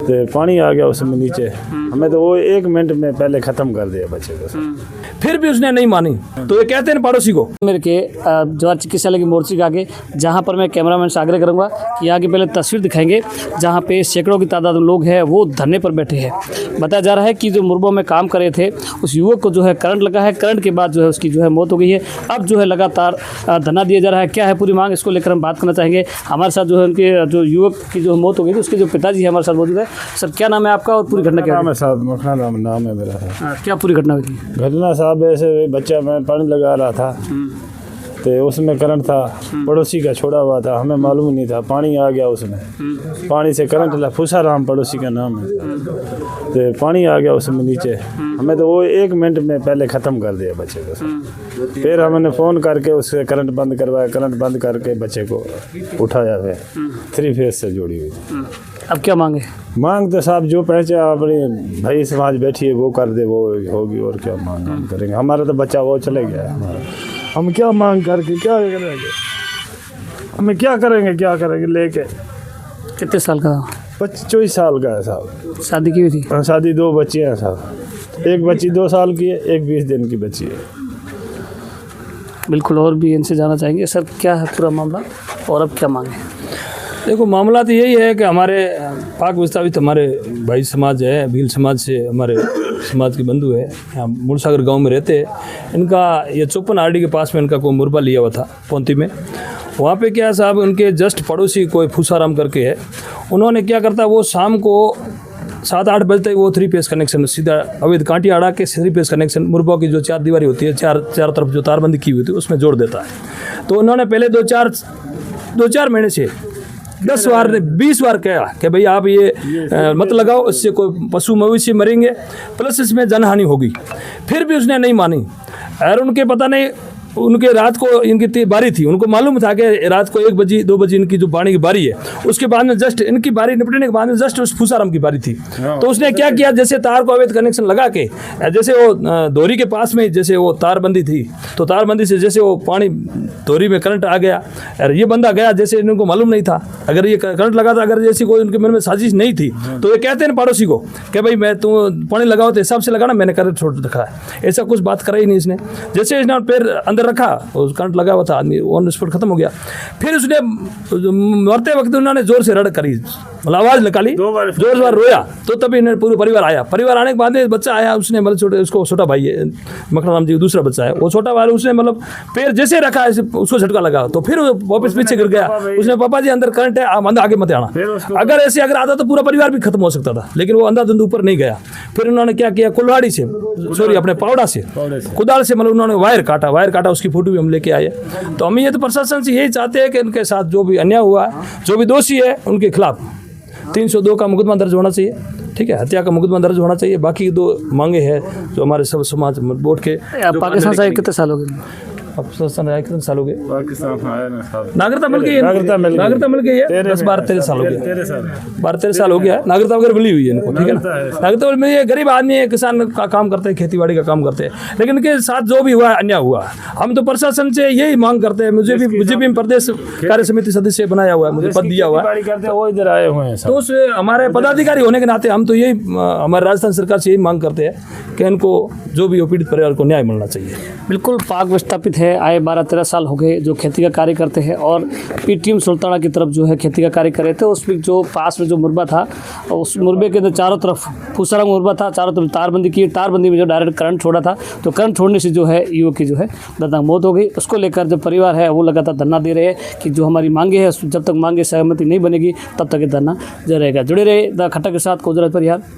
तो पानी आ गया उसमें नीचे। हमें तो वो 1 मिनट में पहले ख़त्म कर दिया बच्चे को। फिर भी उसने नहीं मानी, तो ये कहते हैं पड़ोसी को। मेरे के जवाहर चिकित्सालय की मोर्चे के आगे, जहाँ पर मैं कैमरामैन से आग्रह करूँगा कि यहाँ की पहले तस्वीर दिखाएंगे, जहाँ पे सैकड़ों की तादाद में लोग हैं वो धरने पर बैठे हैं। बताया जा रहा है कि जो मुरबा में काम कर रहे थे उस युवक को जो है करंट लगा है, करंट के बाद जो है उसकी जो है मौत हो गई है। अब जो है लगातार धरना दिया जा रहा है। क्या है पूरी मांग, इसको लेकर हम बात करना चाहेंगे। हमारे साथ जो है उनके जो युवक की जो मौत हो गई थी उसके जो पिताजी है हमारे साथ मौजूद है। सर क्या नाम है आपका और पूरी घटना क्या नाम है साहब? मखना नाम है मेरा। क्या पूरी घटना हुई थी? घटना साहब ऐसे बच्चा मैं पानी लगा रहा था तो उसमें करंट था, पड़ोसी का छोड़ा हुआ था, हमें मालूम नहीं था। पानी आ गया उसमें, पानी से करंट लगा। फूसाराम पड़ोसी का नाम है। तो पानी आ गया उसमें नीचे। हमें तो वो 1 मिनट में पहले ख़त्म कर दिया बच्चे को। फिर हमने फ़ोन करके उससे करंट बंद करवाया, करंट बंद करके बच्चे को उठाया है। 3 फेज से जोड़ी हुई। अब क्या मांगे? मांग तो साहब जो पहुँचे अपनी भाई समाज बैठी है वो कर दे, वो होगी। और क्या मांग हम करेंगे? हमारा तो बच्चा वो चले गया है हमारा। हम क्या मांग करके क्या करेंगे? हमें क्या करेंगे लेके? कितने साल का? 24 साल का है साहब। शादी की हुई थी? शादी 2 बच्चे हैं साहब। एक बच्ची 2 साल की है, एक 20 दिन की बच्ची है। बिल्कुल, और भी इनसे जाना चाहेंगे सर क्या है पूरा मामला और अब क्या मांगे? देखो मामला तो यही है कि हमारे पाक विस्थापित हमारे भाई समाज है, भील समाज से हमारे समाज के बंधु है, यहाँ मूलसागर गांव में रहते हैं। इनका ये 54 आरडी के पास में इनका कोई मुरबा लिया हुआ था पोंती में। वहाँ पे क्या साहब उनके जस्ट पड़ोसी कोई फूसाराम करके है, उन्होंने क्या करता वो शाम को 7-8 बजे तक वो 3 फेज कनेक्शन सीधा अवैध कांटी अड़ा के 3 फेज कनेक्शन मुरबा की जो 4 दीवारी होती है, चार तरफ जो तारबंदी की हुई थी उसमें जोड़ देता है। तो उन्होंने पहले 2-4 महीने से 10 बार 20 बार कहा कि भाई आप ये मत लगाओ, इससे कोई पशु मवेशी मरेंगे, प्लस इसमें जनहानि होगी। फिर भी उसने नहीं मानी। और उनके पता नहीं उनके रात को इनकी बारी थी, उनको मालूम था कि रात को 1 बजे 2 बजे इनकी जो पानी की बारी है। उसके बाद में जस्ट इनकी बारी निपटने के बाद में जस्ट उस फूसाराम की बारी थी। तो उसने क्या किया, जैसे तार को अवैध कनेक्शन लगा के, जैसे वो दोहरी के पास में जैसे वो तारबंदी थी, तो तारबंदी से जैसे वो पानी दोहरी में करंट आ गया और ये बंदा गया, जैसे इनको मालूम नहीं था। अगर ये करंट लगा था, अगर जैसी कोई उनके मन में साजिश नहीं थी, तो ये कहते हैं पड़ोसी को कि भाई मैं तुम पानी लगाओ तो हिसाब से लगाना, मैंने करंट छोड़ रखा है। ऐसा कुछ बात करा ही नहीं इसने। जैसे इसने पैर अंदर रखा, उस करंट लगा हुआ था, आदमी ऑन स्पॉट खत्म हो गया। फिर उसने मरते वक्त उन्होंने जोर से रड़ करी, मतलब आवाज़ निकाली, जोर से रोया। तो तभी इन्हें पूरा परिवार आया। परिवार आने के बाद बच्चा आया, उसने मतलब छोटा भाई है मखना राम जी दूसरा बच्चा है, वो छोटा भाई, उसने मतलब पैर जैसे रखा ऐसे उसको झटका लगा, तो फिर वापस पीछे गिर गया। उसने पापा जी अंदर करंट है, आप अंदर आगे मत आना। अगर ऐसे अगर आता तो पूरा परिवार भी खत्म हो सकता था, लेकिन वो अंधाधुंध ऊपर नहीं गया। फिर उन्होंने क्या किया, कुल्हाड़ी से अपने पावड़ा से कुदाल से मतलब उन्होंने वायर काटा, उसकी फोटो भी हम लेके आए। तो हम ये तो प्रशासन से यही चाहते हैं कि इनके साथ जो भी अन्याय हुआ, जो भी दोषी है उनके खिलाफ 302 का मुकदमा दर्ज होना चाहिए। ठीक है, हत्या का मुकदमा दर्ज होना चाहिए। बाकी 2 मांगे हैं जो हमारे सब समाज बोर्ड के। पाकिस्तान से कितने साल हो गए? कितने साल हो गए? नागरिकता मिल गई है, 10-12-13 साल हो गए, 12-13 साल हो गया है। नागरिकता वगैरह मिली हुई है इनको। ठीक है ना, नागरिकता मिली है। गरीब आदमी है, किसान का काम करते हैं, खेती-बाड़ी का काम करते हैं, लेकिन इनके साथ जो भी हुआ अन्याय हुआ। हम तो प्रशासन से यही मांग करते हैं। मुझे भी प्रदेश कार्य समिति सदस्य बनाया हुआ है, मुझे पद दिया हुआ है, वो इधर आए हुए हैं। तो उस हमारे पदाधिकारी होने के नाते हम तो यही हमारे राजस्थान सरकार से यही मांग करते हैं कि इनको जो भी पीड़ित परिवार को न्याय मिलना चाहिए। बिल्कुल, पाक विस्थापित है, आए 12-13 साल हो गए, जो खेती का कार्य करते हैं और पीटीएम सुल्ताना की तरफ जो है खेती का कार्य कर रहे थे। उसमें जो पास में जो मुरबा था, उस मुरबे के अंदर चारों तरफ फूसाराम मुरबा था, चारों तरफ तारबंदी की, तारबंदी में जो डायरेक्ट करंट छोड़ा था, तो करंट छोड़ने से जो है युवक की जो है दर्दनाक मौत हो गई। उसको लेकर जो परिवार है वो लगातार धरना दे रहे हैं कि जो हमारी मांगे है, जब तक मांगे सहमति नहीं बनेगी तब तक ये धरना जारी रहेगा। जुड़े रहे द खट्टा के साथ, कोजरा परिहार।